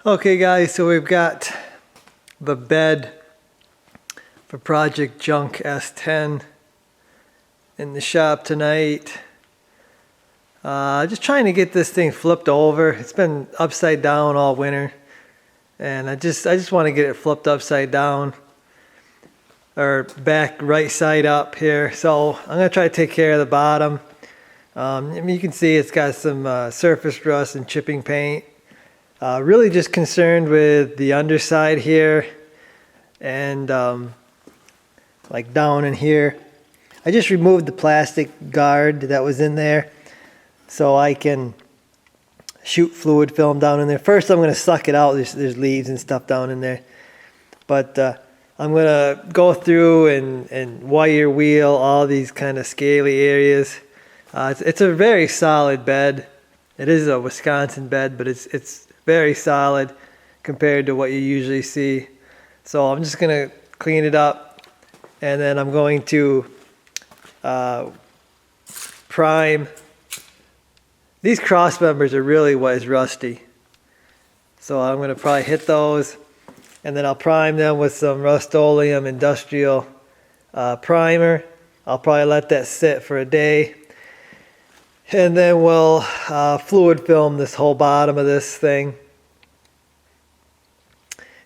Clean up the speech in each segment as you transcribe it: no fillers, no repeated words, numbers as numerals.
Okay guys, so we've got the bed for project JUNK S10 in the shop tonight. Just trying to get this thing flipped over. It's been upside down all winter, and I just want to get it flipped upside down, or back right side up here. So I'm gonna try to take care of the bottom. I mean, you can see it's got some surface rust and chipping paint. Really just concerned with the underside here and like down in here. I just removed the plastic guard that was in there so I can shoot fluid film down in there. First I'm going to suck it out. There's leaves and stuff down in there. But I'm going to go through and wire wheel all these kind of scaly areas. It's a very solid bed. It is a Wisconsin bed, but it's very solid compared to what you usually see. So I'm just going to clean it up, and then I'm going to prime. These cross members are really what is rusty. So I'm going to probably hit those, and then I'll prime them with some Rust-Oleum industrial primer. I'll probably let that sit for a day. And then we'll fluid film this whole bottom of this thing.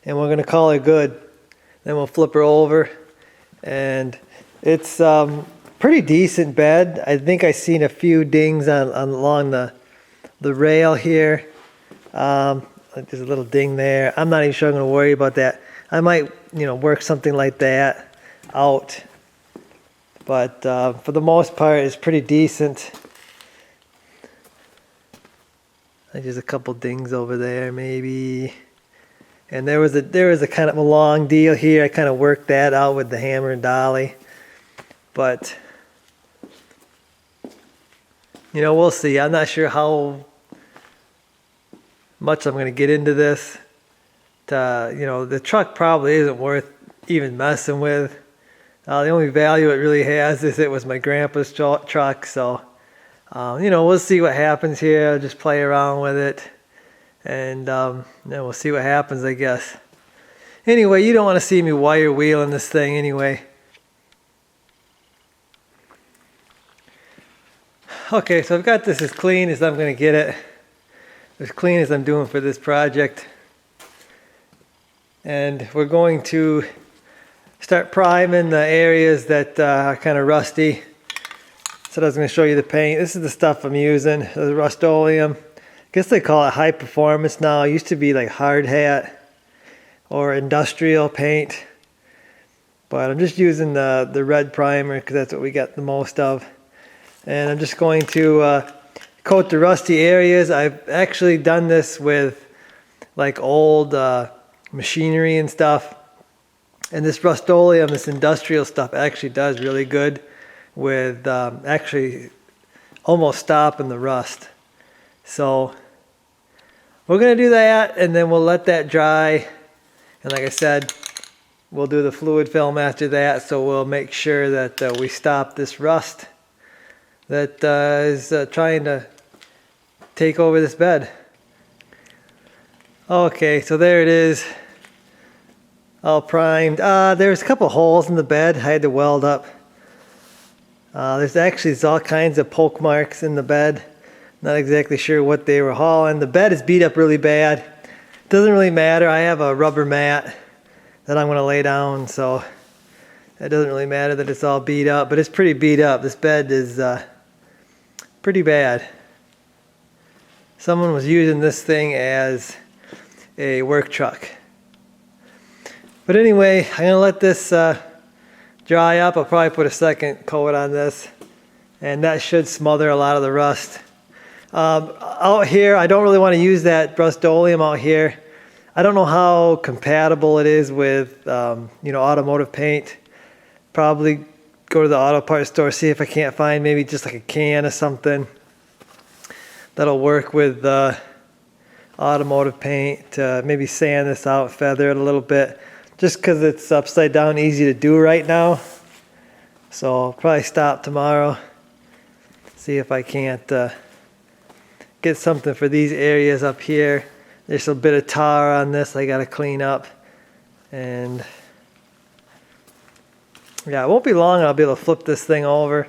And we're going to call it good. Then we'll flip her over. And it's pretty decent bed. I think I've seen a few dings along the rail here. There's a little ding there. I'm not even sure I'm going to worry about that. I might, work something like that out. But for the most part, it's pretty decent. There's a couple dings over there, maybe. And there was a kind of a long deal here. I kind of worked that out with the hammer and dolly. But we'll see. I'm not sure how much I'm going to get into this. The truck probably isn't worth even messing with. The only value it really has is it was my grandpa's truck, so. We'll see what happens here. I'll just play around with it, and then we'll see what happens, I guess. Anyway, you don't want to see me wire wheeling this thing anyway. Okay, so I've got this as clean as I'm going to get it, as clean as I'm doing for this project. And we're going to start priming the areas that are kind of rusty. So I was going to show you the paint. This is the stuff I'm using, the Rust-Oleum. I guess they call it high performance now. It used to be like hard hat or industrial paint. But I'm just using the red primer because that's what we got the most of. And I'm just going to coat the rusty areas. I've actually done this with like old machinery and stuff. And this Rust-Oleum, this industrial stuff actually does really good with actually almost stopping the rust. So we're going to do that, and then we'll let that dry. And like I said, we'll do the fluid film after that, so we'll make sure that we stop this rust that is trying to take over this bed. Okay, so there it is, all primed. There's a couple holes in the bed I had to weld up. There's all kinds of poke marks in the bed. Not exactly sure what they were hauling. The bed is beat up really bad. Doesn't really matter. I have a rubber mat that I'm going to lay down, so it doesn't really matter that it's all beat up, but it's pretty beat up. This bed is pretty bad. Someone was using this thing as a work truck. But anyway, I'm going to let this dry up. I'll probably put a second coat on this, and that should smother a lot of the rust. Out here, I don't really want to use that Rust-Oleum out here. I don't know how compatible it is with automotive paint. Probably go to the auto parts store, see if I can't find maybe just like a can of something that'll work with automotive paint, maybe sand this out, feather it a little bit, just because it's upside down, easy to do right now. So I'll probably stop tomorrow, see if I can't get something for these areas up here. There's a bit of tar on this I gotta clean up, and yeah, it won't be long and I'll be able to flip this thing over.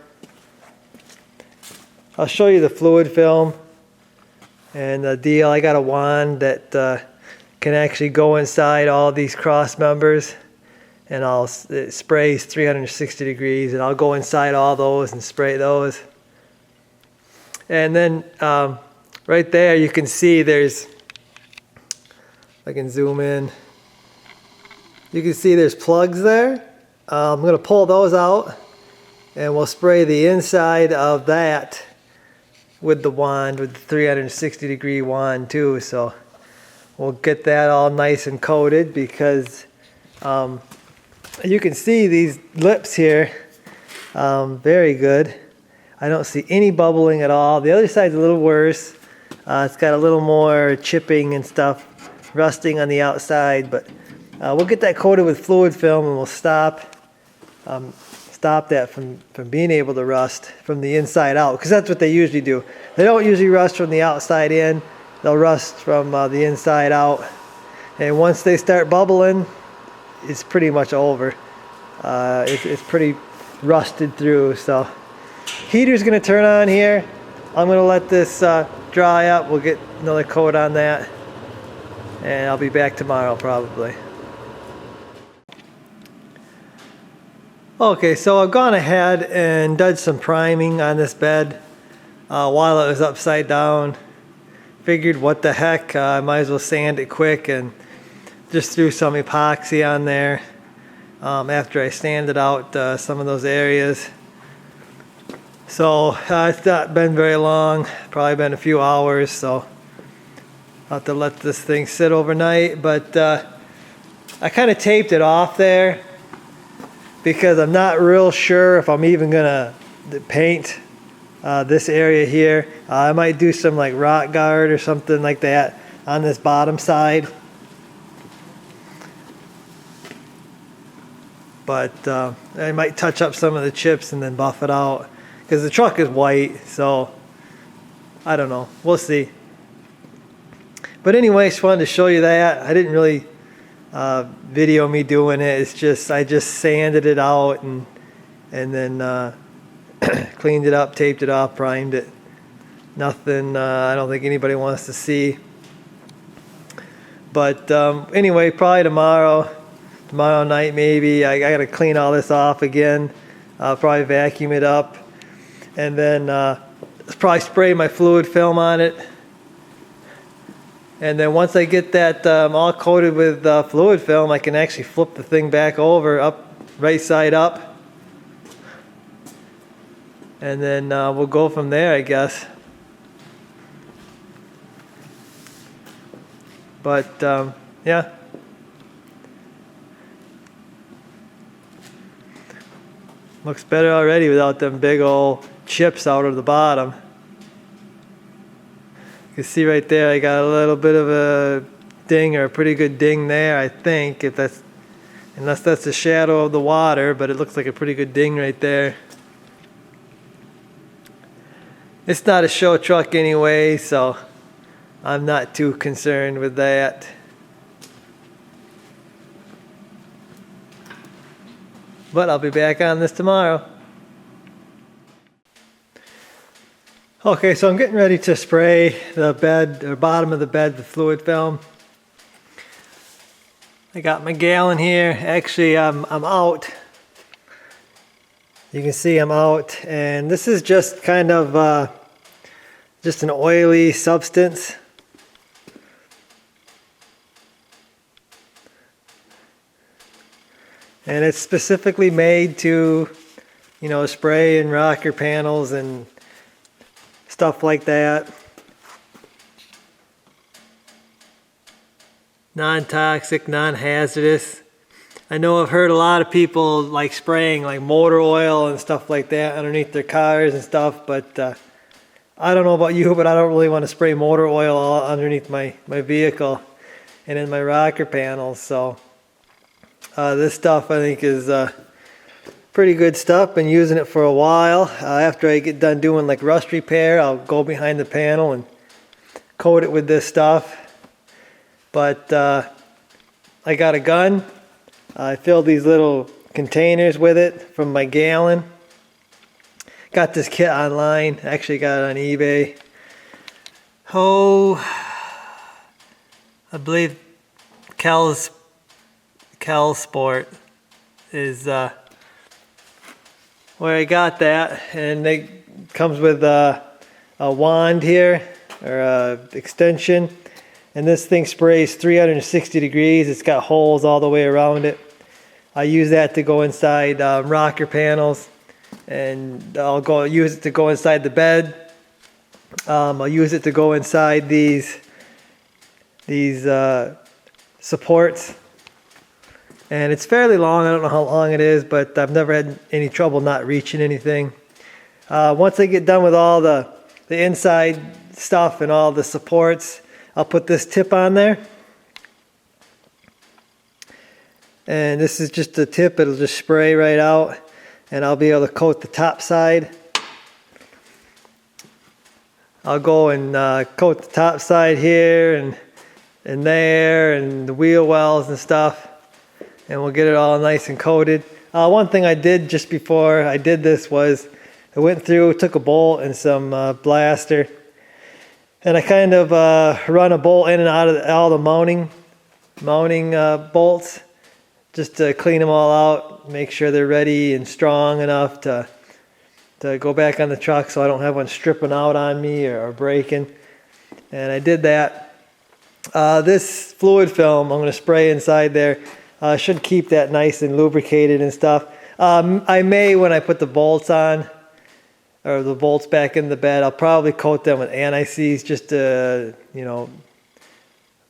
I'll show you the fluid film and the deal. I got a wand that can actually go inside all these cross members, and it sprays 360 degrees, and I'll go inside all those and spray those. And then right there you can see there's, I can zoom in, you can see there's plugs there. I'm going to pull those out and we'll spray the inside of that with the wand, with the 360 degree wand too. So we'll get that all nice and coated, because you can see these lips here, very good. I don't see any bubbling at all. The other side's a little worse. It's got a little more chipping and stuff, rusting on the outside, but we'll get that coated with fluid film and we'll stop that from being able to rust from the inside out, because that's what they usually do. They don't usually rust from the outside in, they'll rust from the inside out. And once they start bubbling, it's pretty much over. It's pretty rusted through. So heater's gonna turn on here. I'm gonna let this dry up. We'll get another coat on that, and I'll be back tomorrow probably. Okay, so I've gone ahead and done some priming on this bed while it was upside down. Figured, what the heck, I might as well sand it quick, and just threw some epoxy on there after I sanded out some of those areas. So it's not been very long, probably been a few hours, so I'll have to let this thing sit overnight. But I kind of taped it off there because I'm not real sure if I'm even gonna paint this area here. I might do some like rock guard or something like that on this bottom side. But I might touch up some of the chips and then buff it out, because the truck is white, so I don't know, we'll see. But anyway, just wanted to show you that. I didn't really video me doing it. It's just, I just sanded it out and then cleaned it up, taped it off, primed it. Nothing I don't think anybody wants to see. But anyway, probably tomorrow night maybe, I gotta clean all this off again. I'll probably vacuum it up, and then probably spray my fluid film on it. And then once I get that all coated with fluid film, I can actually flip the thing back over, up, right side up. And then we'll go from there, I guess. But yeah. Looks better already without them big old chips out of the bottom. You can see right there I got a little bit of a ding, or a pretty good ding there, I think, if that's, unless that's the shadow of the water, but it looks like a pretty good ding right there. It's not a show truck anyway, so I'm not too concerned with that. But I'll be back on this tomorrow. Okay, so I'm getting ready to spray the bed, or bottom of the bed, with fluid film. I got my gallon here. Actually, I'm out. You can see I'm out, and this is just kind of just an oily substance. And it's specifically made to, you know, spray in rocker panels and stuff like that. Non-toxic, non-hazardous. I know I've heard a lot of people like spraying like motor oil and stuff like that underneath their cars and stuff, but I don't know about you, but I don't really want to spray motor oil all underneath my vehicle and in my rocker panels. So this stuff I think is pretty good stuff. Been using it for a while. After I get done doing like rust repair, I'll go behind the panel and coat it with this stuff. But I got a gun. I filled these little containers with it from my gallon. Got this kit online. Actually got it on eBay. Oh, I believe Cal Sport is where I got that, and it comes with a wand here, or a extension, and this thing sprays 360 degrees. It's got holes all the way around it. I use that to go inside rocker panels, and I'll use it to go inside the bed. I'll use it to go inside these supports. And it's fairly long. I don't know how long it is, but I've never had any trouble not reaching anything. Once I get done with all the inside stuff and all the supports, I'll put this tip on there. And this is just a tip. It'll just spray right out, and I'll be able to coat the top side. I'll go and coat the top side here and there, and the wheel wells and stuff, and we'll get it all nice and coated. One thing I did just before I did this was I went through, took a bolt and some blaster, and I kind of run a bolt in and out of all the mounting bolts, just to clean them all out, make sure they're ready and strong enough to go back on the truck, so I don't have one stripping out on me or breaking. And I did that. This fluid film I'm going to spray inside there should keep that nice and lubricated and stuff. I may, when I put the bolts on, or the bolts back in the bed, I'll probably coat them with anti-seize, just to,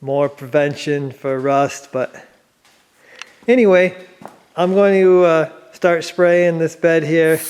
more prevention for rust. But anyway, I'm going to start spraying this bed here.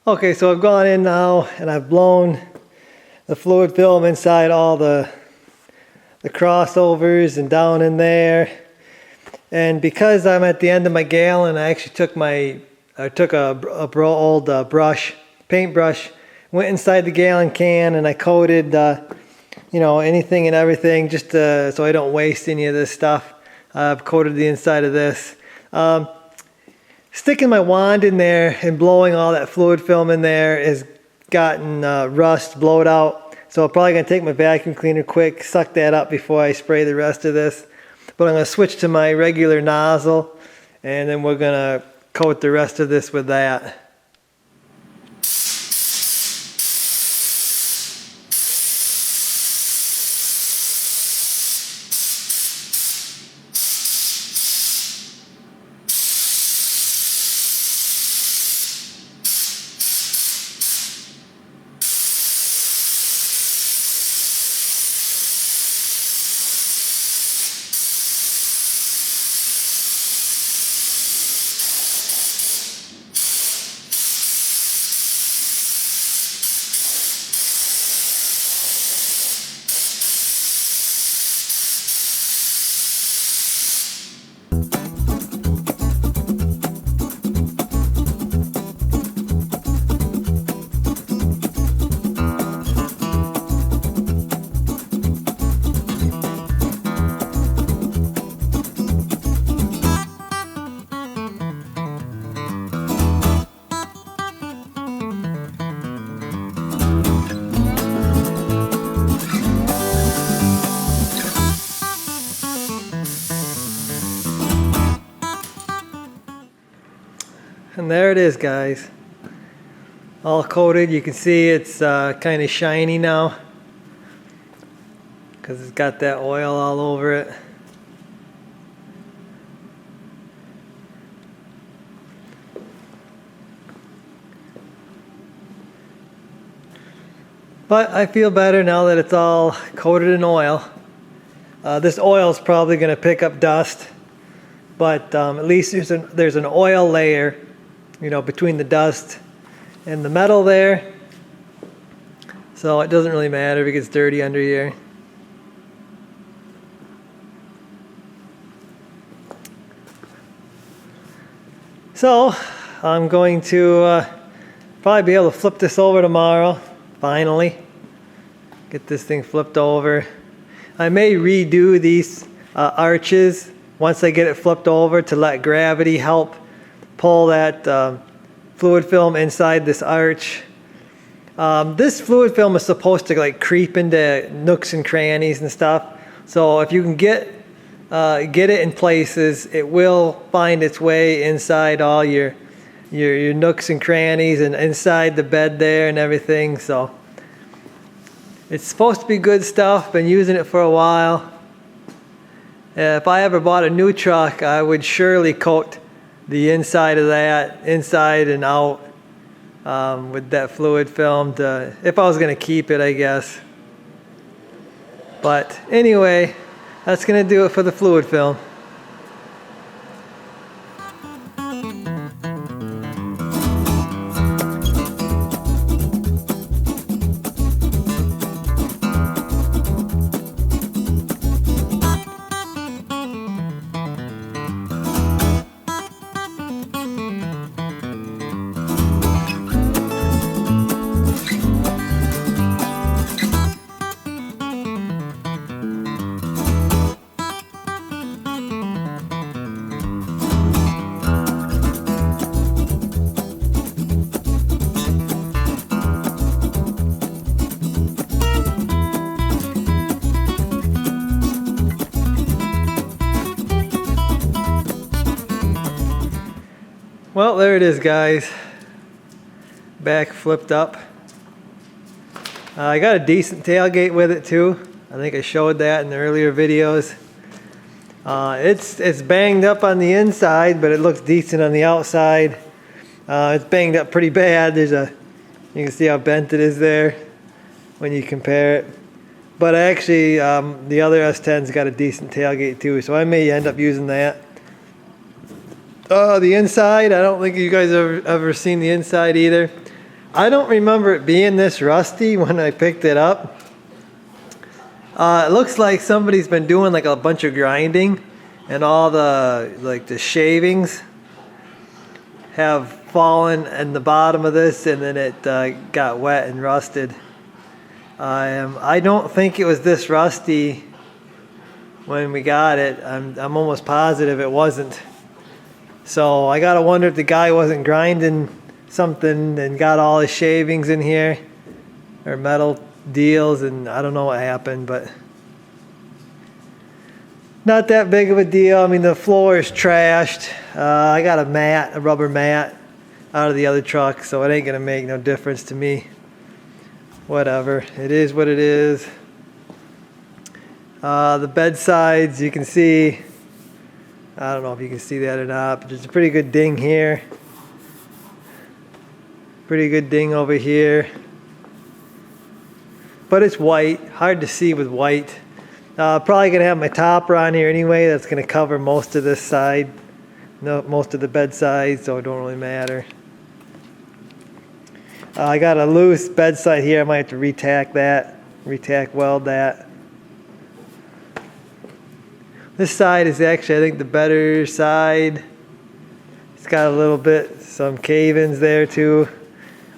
Okay, so I've gone in now and I've blown the fluid film inside all the crossovers and down in there. And because I'm at the end of my gallon, I actually took a old paintbrush, went inside the gallon can, and I coated anything and everything, just so I don't waste any of this stuff. I've coated the inside of this. Sticking my wand in there and blowing all that fluid film in there has gotten rust blowed out. So I'm probably going to take my vacuum cleaner quick, suck that up before I spray the rest of this. But I'm going to switch to my regular nozzle, and then we're going to coat the rest of this with that. And there it is, guys. All coated. You can see it's kind of shiny now because it's got that oil all over it. But I feel better now that it's all coated in oil. This oil is probably going to pick up dust, but at least there's an oil layer, you know, between the dust and the metal there. So it doesn't really matter if it gets dirty under here. So I'm going to probably be able to flip this over tomorrow, finally. Get this thing flipped over. I may redo these arches once I get it flipped over to let gravity help pull that fluid film inside this arch. This fluid film is supposed to like creep into nooks and crannies and stuff. So if you can get it in places, it will find its way inside all your nooks and crannies and inside the bed there and everything. So it's supposed to be good stuff. Been using it for a while. If I ever bought a new truck, I would surely coat the inside of that, inside and out, with that fluid film if I was going to keep it, I guess. But anyway, that's going to do it for the fluid film. Well, there it is, guys. Back flipped up. I got a decent tailgate with it too. I think I showed that in the earlier videos. It's banged up on the inside, but it looks decent on the outside. It's banged up pretty bad. You can see how bent it is there when you compare it. But actually, the other S10's got a decent tailgate too, so I may end up using that. The inside, I don't think you guys have ever seen the inside either. I don't remember it being this rusty when I picked it up. It looks like somebody's been doing like a bunch of grinding, and all the shavings have fallen in the bottom of this, and then it got wet and rusted. I don't think it was this rusty when we got it. I'm almost positive it wasn't. So I gotta wonder if the guy wasn't grinding something and got all his shavings in here, or metal deals, and I don't know what happened, but not that big of a deal. I mean, the floor is trashed. I got a rubber mat out of the other truck, so it ain't gonna make no difference to me. Whatever, it is what it is. The bedsides, you can see, I don't know if you can see that or not, but there's a pretty good ding here. Pretty good ding over here. But it's white, hard to see with white. Probably gonna have my topper on here anyway. That's gonna cover most of this side, most of the bed sides, so it don't really matter. I got a loose bedside here. I might have to re-tack weld that. This side is actually, I think, the better side. It's got a little bit, some cave-ins there too.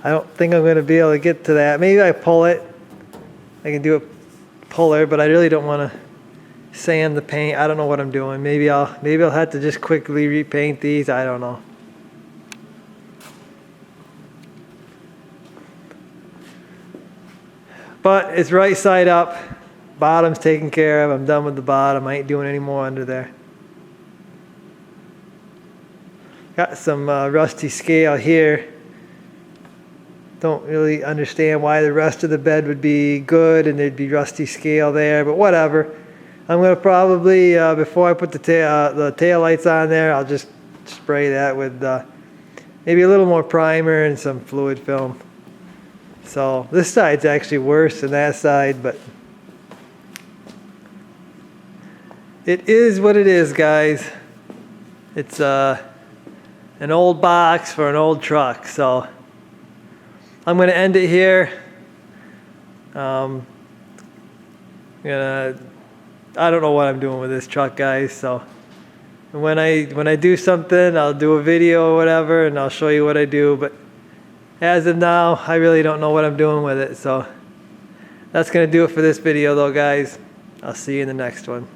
I don't think I'm going to be able to get to that. Maybe I pull it. I can do a puller, but I really don't want to sand the paint. I don't know what I'm doing. Maybe I'll have to just quickly repaint these. I don't know. But it's right side up. Bottom's taken care of. I'm done with the bottom. I ain't doing any more under there. Got some rusty scale here. Don't really understand why the rest of the bed would be good and there'd be rusty scale there, but whatever. I'm gonna probably, before I put the tail lights on there, I'll just spray that with maybe a little more primer and some fluid film. So this side's actually worse than that side, but it is what it is, guys. It's an old box for an old truck, so I'm gonna end it here. I don't know what I'm doing with this truck, guys, so when I do something, I'll do a video or whatever and I'll show you what I do, but as of now, I really don't know what I'm doing with it. So that's gonna do it for this video though, guys. I'll see you in the next one.